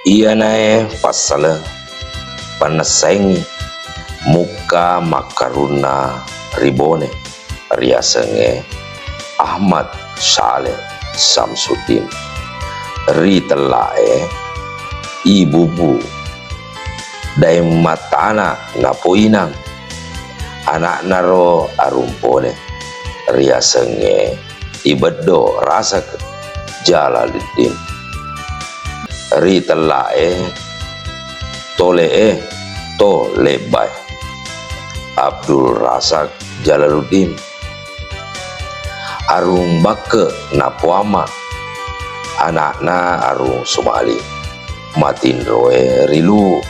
Ia nae pasal panasengi muka makaruna ribone riasenge Ahmad Saleh Samsudin ri telae ibubu dai matana napoinang anak naro arumpone riasenge ibedo rasak Jalaluddin ri telae tolee to lebay Abdul Razak Jalaluddin arung bake napuama anakna arung Somali matin roe rilu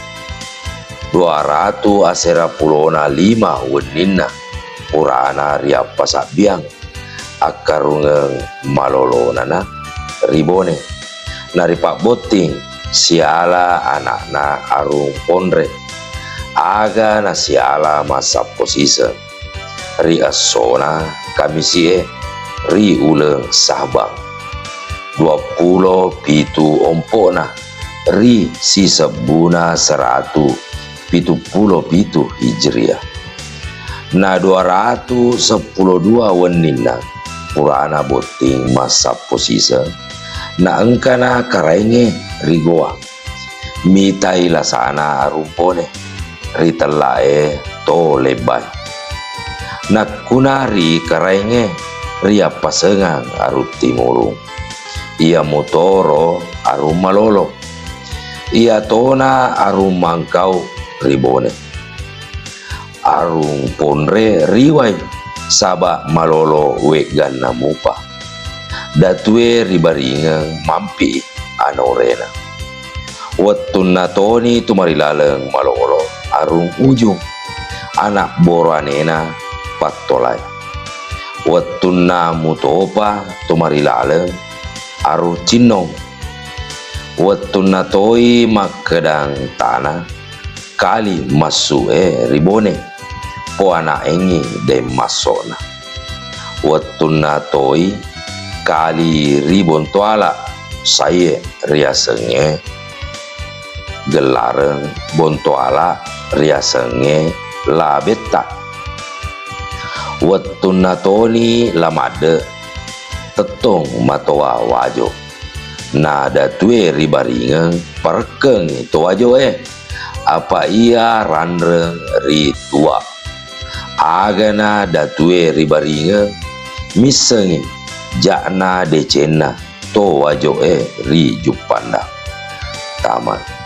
200 asera pulona 5 wenina purana ria pasabiang akarungeng malolo nana ribone nari pak boting siala anakna arung pondre aga na siala masa posisi ri asona kamisie ri uleng sabang 27 ompona ri sisa buna 177 hijriah na 212 wenina purana boting masa posisi na engkana karenge rigoa mitai lasana arumpone ritelae to lebay nak kunari karenge ria pasengang aru timurung ia motoro aru malolo ia tona aru mangkau ribone arung ponre riwai saba malolo wegan namupa datue ribaringa mampi anorena wattun natoni tumarilaleng malolo arung ujung anak boranena patolai wattun na mutopa tumarilaleng aru cinong wattun natoi makedang tanah kali masue ribone po anak engi de masona wattun natoi kali ribon tuala saya riasenge gelareng bontuala riasenge la beta wattun natoni lamade tetong matoa wajo nada tue ribaringeng perkeng itu wajo apa ia randreng ritua agana datue ribaringeng misengi jakna decena to wajo ri jupanda tamat.